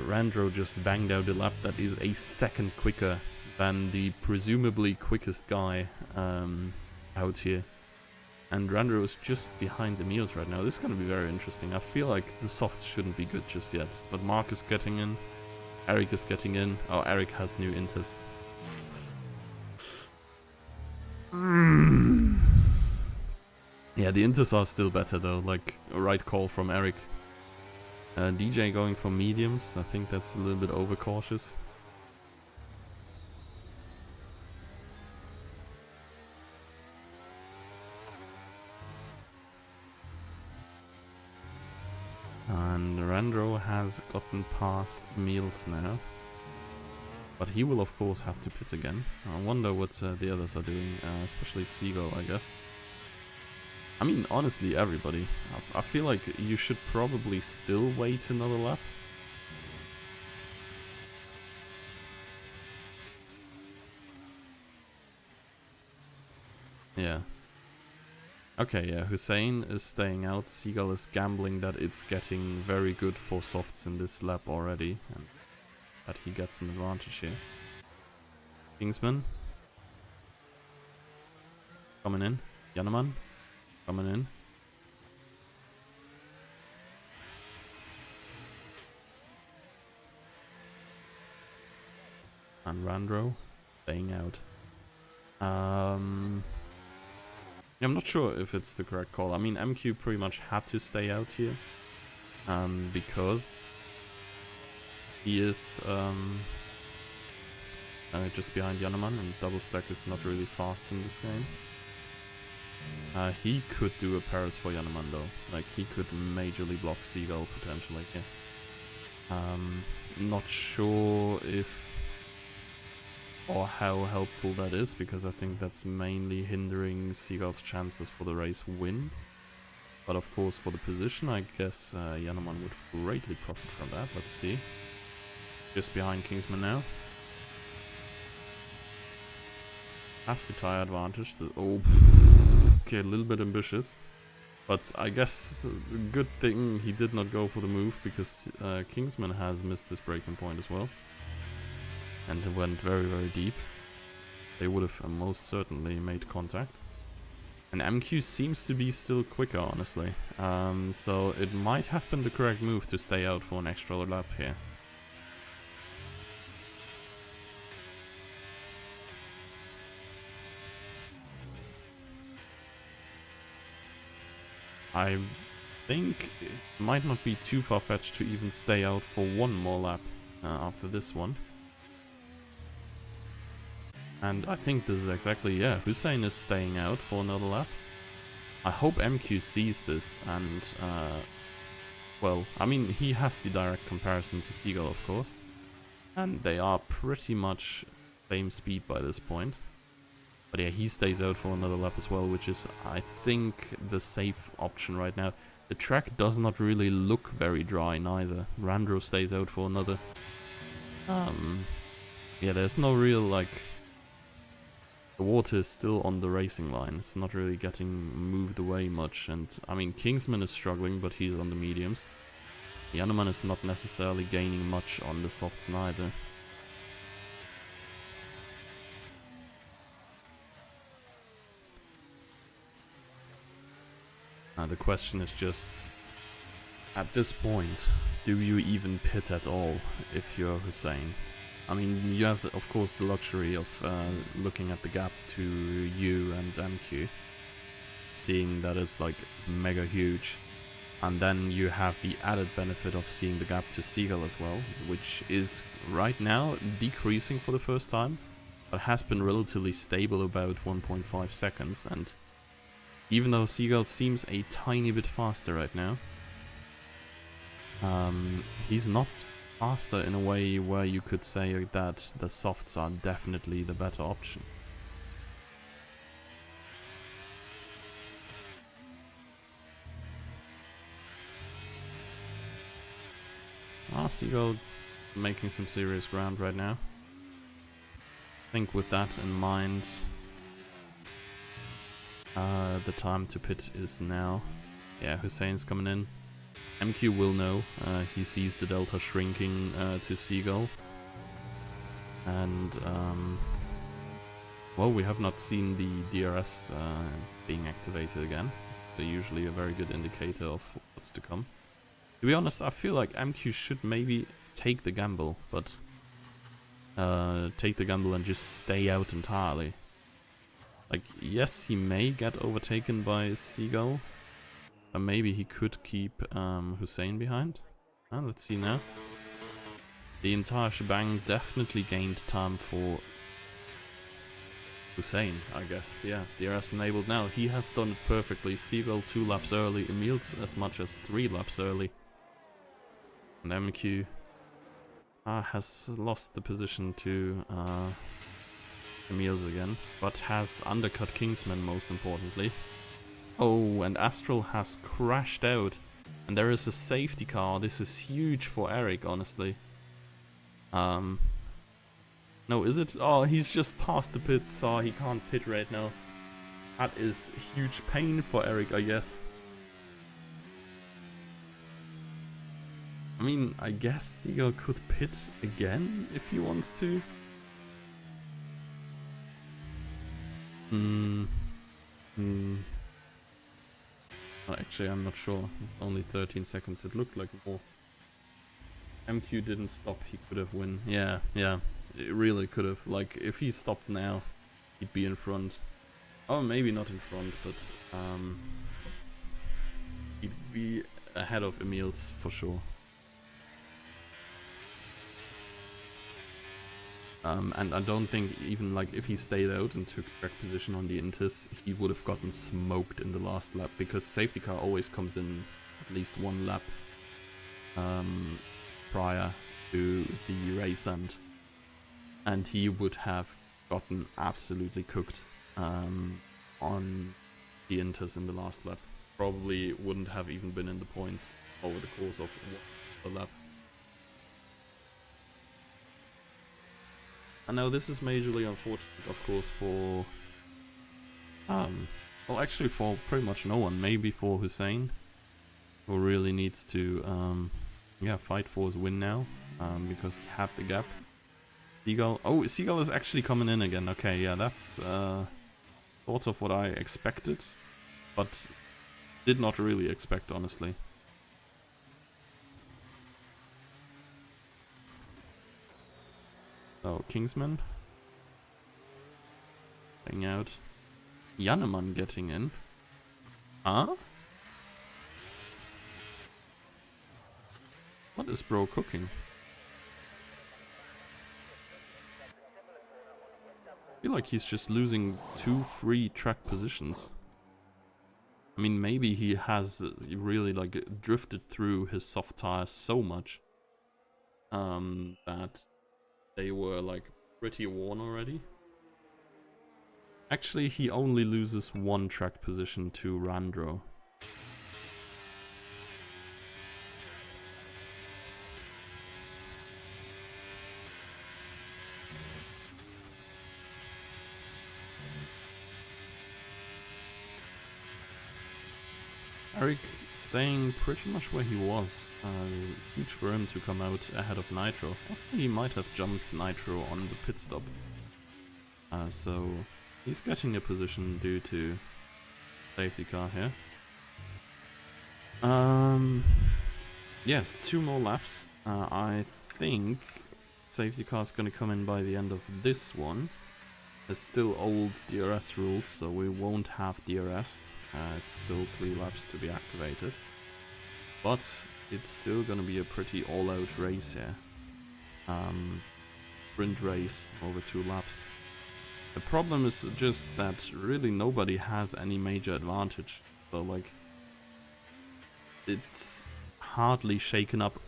Randro just banged out a lap that is a second quicker than the presumably quickest guy out here. And Randro is just behind Emil's right now. This is going to be very interesting. I feel like the soft shouldn't be good just yet. But Mark is getting in. Eric is getting in. Oh, Eric has new inters. Yeah, the inters are still better though. Like, a right call from Eric. DJ going for mediums. I think that's a little bit overcautious. And Randro has gotten past Meals now. But he will of course have to pit again. I wonder what the others are doing, especially Seagull, I guess. I mean, honestly, everybody. I feel like you should probably still wait another lap. Yeah. Okay, yeah, Hussein is staying out. Seagull is gambling that it's getting very good for softs in this lap already, and that he gets an advantage here. Kingsman coming in. Janneman coming in. And Randro staying out. I'm not sure if it's the correct call. I mean, MQ pretty much had to stay out here. Because he is just behind Janneman, and double stack is not really fast in this game. He could do a Paris for Janneman though. Like, he could majorly block Seagull potentially here. Not sure if or how helpful that is, because I think that's mainly hindering Seagull's chances for the race win. But of course, for the position, I guess Janneman would greatly profit from that. Let's see. Just behind Kingsman now. Has the tire advantage. Oh, okay, a little bit ambitious. But I guess a good thing he did not go for the move, because Kingsman has missed his braking point as well. And it went very, very deep. They would have most certainly made contact. And MQ seems to be still quicker, honestly. So it might have been the correct move to stay out for an extra lap here. I think it might not be too far-fetched to even stay out for one more lap after this one. And I think this is exactly, yeah, Hussein is staying out for another lap. I hope MQ sees this and, well, I mean, he has the direct comparison to Seagull, of course. And they are pretty much same speed by this point. But yeah, he stays out for another lap as well, which is, I think, the safe option right now. The track does not really look very dry neither. Randro stays out for another. Yeah, there's no real, like... The water is still on the racing line. It's not really getting moved away much. And, I mean, Kingsman is struggling, but he's on the mediums. Janneman is not necessarily gaining much on the softs neither. The question is just, at this point, do you even pit at all if you're Hussein? I mean, you have, of course, the luxury of looking at the gap to you and MQ, seeing that it's like mega huge. And then you have the added benefit of seeing the gap to Seagull as well, which is right now decreasing for the first time, but has been relatively stable about 1.5 seconds. And even though Seagull seems a tiny bit faster right now, he's not faster in a way where you could say that the softs are definitely the better option. Seagull making some serious ground right now. I think with that in mind, the time to pit is now. Yeah, Hussein's coming in. MQ will know. He sees the delta shrinking to Seagull. And, well, we have not seen the DRS being activated again. They're usually a very good indicator of what's to come. To be honest, I feel like MQ should maybe take the gamble, but take the gamble and just stay out entirely. Like, yes, he may get overtaken by Seagull, but maybe he could keep Hussein behind. Let's see now. The entire shebang definitely gained time for Hussein, I guess. Yeah, DRS enabled now. He has done it perfectly. Seagull 2 laps early, Emil's as much as 3 laps early. And MQ has lost the position to Emil's again, but has undercut Kingsman most importantly. Oh, and Astral has crashed out, and there is a safety car. This is huge for Eric, honestly. No, is it? Oh, he's just past the pits, so he can't pit right now. That is huge pain for Eric, I guess. I mean, I guess Seagull could pit again if he wants to. Well, actually, I'm not sure. It's only 13 seconds. It looked like more. MQ didn't stop. He could have won. Yeah. It really could have. Like, if he stopped now, he'd be in front. Oh, maybe not in front, but he'd be ahead of Emil's for sure. And I don't think even like if he stayed out and took track position on the Inters, he would have gotten smoked in the last lap, because safety car always comes in at least one lap prior to the race end, and he would have gotten absolutely cooked on the Inters in the last lap. Probably wouldn't have even been in the points over the course of the lap. I know this is majorly unfortunate, of course, for well, actually for pretty much no one. Maybe for Hussein, who really needs to yeah, fight for his win now, because he had the gap. Seagull, oh, Seagull is actually coming in again. Okay, yeah, that's sort of what I expected, but did not really expect, honestly. So, Kingsman playing out. Jannemann getting in. Huh? What is bro cooking? I feel like he's just losing 2 free track positions. I mean, maybe he has really like drifted through his soft tires so much that they were like pretty worn already. Actually, he only loses 1 track position to Randro. Eric staying pretty much where he was. Huge for him to come out ahead of Nitro. He might have jumped Nitro on the pit stop. So he's getting a position due to safety car here. Yes, 2 more laps. I think safety car is going to come in by the end of this one. There's still old DRS rules, so we won't have DRS. It's still 3 laps to be activated, but it's still gonna be a pretty all-out race here. Sprint race over 2 laps. The problem is just that really nobody has any major advantage, so like it's hardly shaken up.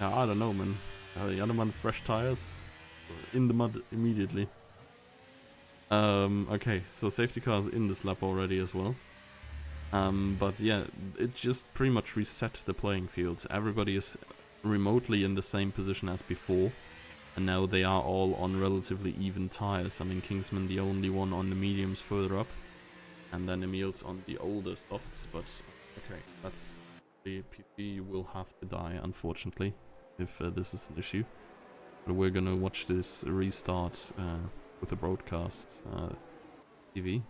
Yeah, I don't know, man. The other one, fresh tires in the mud immediately. Okay, so safety cars in this lap already as well. But yeah, it just pretty much reset the playing field. Everybody is remotely in the same position as before, and now they are all on relatively even tires. I mean, Kingsman the only one on the mediums further up, and then Emil's on the older softs, but okay, that's the PC will have to die, unfortunately, if this is an issue. But we're gonna watch this restart with the broadcast TV.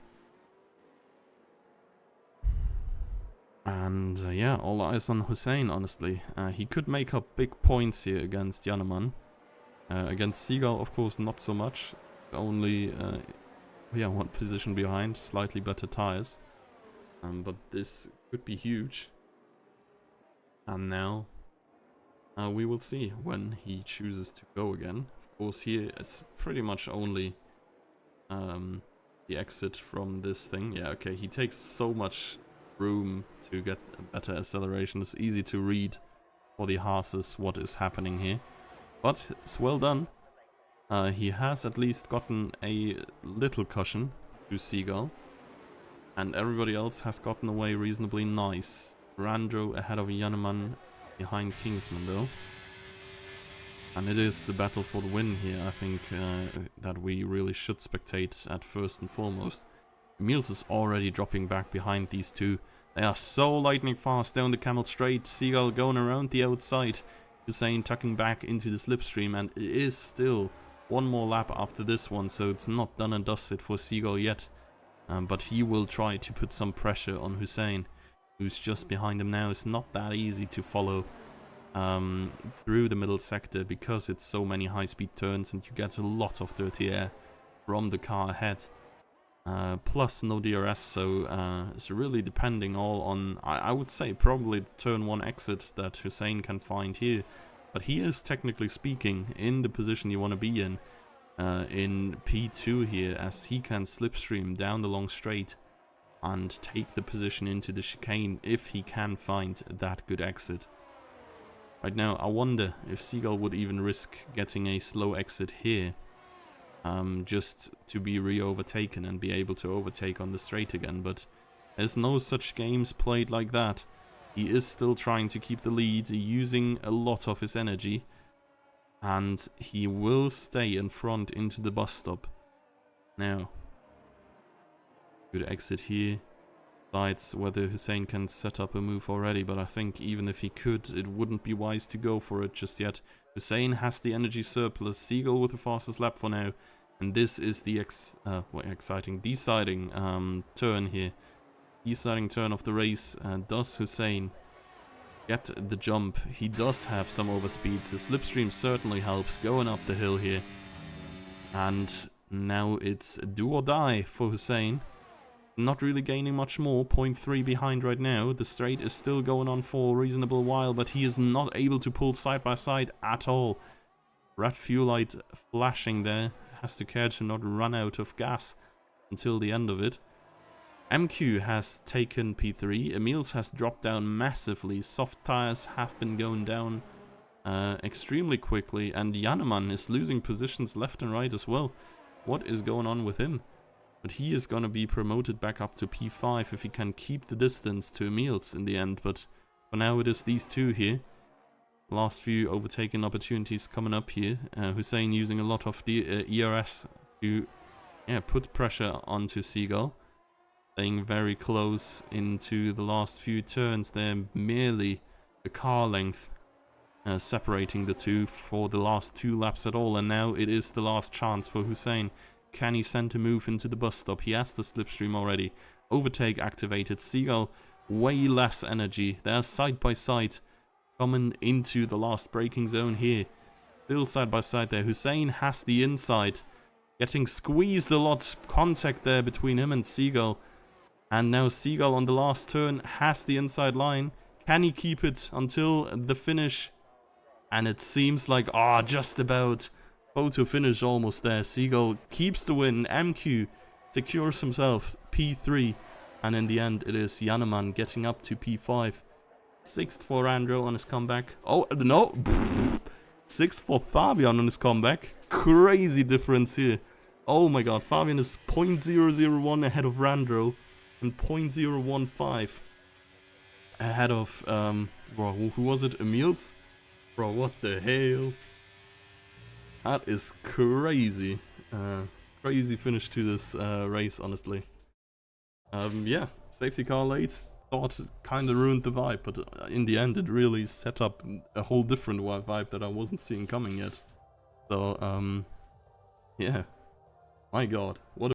And yeah, all eyes on Hussein, honestly. He could make up big points here against Yaneman. Against Seagull, of course, not so much. Only, yeah, one position behind, slightly better tires. But this could be huge. And now, we will see when he chooses to go again. Of course, here it's pretty much only the exit from this thing. Yeah, okay, he takes so much room to get a better acceleration. It's easy to read for the Haas's what is happening here. But it's well done. He has at least gotten a little cushion to Seagull. And everybody else has gotten away reasonably nice. Randro ahead of Yaneman, behind Kingsman though. And it is the battle for the win here, I think, that we really should spectate at first and foremost. Emils is already dropping back behind these two. They are so lightning fast down the Camel Straight. Seagull going around the outside. Hussein tucking back into the slipstream, and it is still one more lap after this one, so it's not done and dusted for Seagull yet. But he will try to put some pressure on Hussein, who's just behind him now. It's not that easy to follow through the middle sector because it's so many high-speed turns and you get a lot of dirty air from the car ahead. Plus no DRS, so it's really depending all on, I would say, probably the turn 1 exit that Hussein can find here. But he is, technically speaking, in the position you want to be in P2 here, as he can slipstream down the long straight and take the position into the chicane if he can find that good exit. Right now, I wonder if Seagull would even risk getting a slow exit here. Just to be re-overtaken and be able to overtake on the straight again, but there's no such games played like that. He is still trying to keep the lead, using a lot of his energy, and he will stay in front into the bus stop. Now, good exit here. Decides whether Hussein can set up a move already, but I think even if he could, it wouldn't be wise to go for it just yet. Hussein has the energy surplus. Seagull with the fastest lap for now. And this is the deciding turn here. Deciding turn of the race. Does Hussein get the jump? He does have some overspeed. The slipstream certainly helps going up the hill here. And now it's do or die for Hussein. Not really gaining much more, 0.3 behind right now. The straight is still going on for a reasonable while, but he is not able to pull side by side at all. Red fuel light flashing there. Has to care to not run out of gas until the end of it. MQ has taken P3. Emils has dropped down massively. Soft tires have been going down extremely quickly, and Yaneman is losing positions left and right as well. What is going on with him? But he is going to be promoted back up to P5 if he can keep the distance to Emils in the end. But for now it is these two here. Last few overtaking opportunities coming up here. Hussein using a lot of the ERS to put pressure onto Seagull. Staying very close into the last few turns. They're merely a car length separating the two for the last 2 laps at all. And now it is the last chance for Hussein. Can he send a move into the bus stop? He has the slipstream already. Overtake activated. Seagull, way less energy. They're side by side. Coming into the last braking zone here. Still side by side there. Hussein has the inside. Getting squeezed a lot. Contact there between him and Seagull. And now Seagull on the last turn has the inside line. Can he keep it until the finish? And it seems like, just about. Photo finish almost there. Seagull keeps the win. MQ secures himself P3. And in the end, it is Yaneman getting up to P5. 6th for Andro on his comeback. Oh, no. 6th for Fabian on his comeback. Crazy difference here. Oh my god. Fabian is 0.001 ahead of Randro. and 0.015 ahead of, bro, who was it? Emil's? Bro, what the hell? That is crazy. Crazy finish to this race, honestly. Yeah, safety car late. Thought it kind of ruined the vibe, but in the end it really set up a whole different vibe that I wasn't seeing coming yet. So, yeah. My god, what a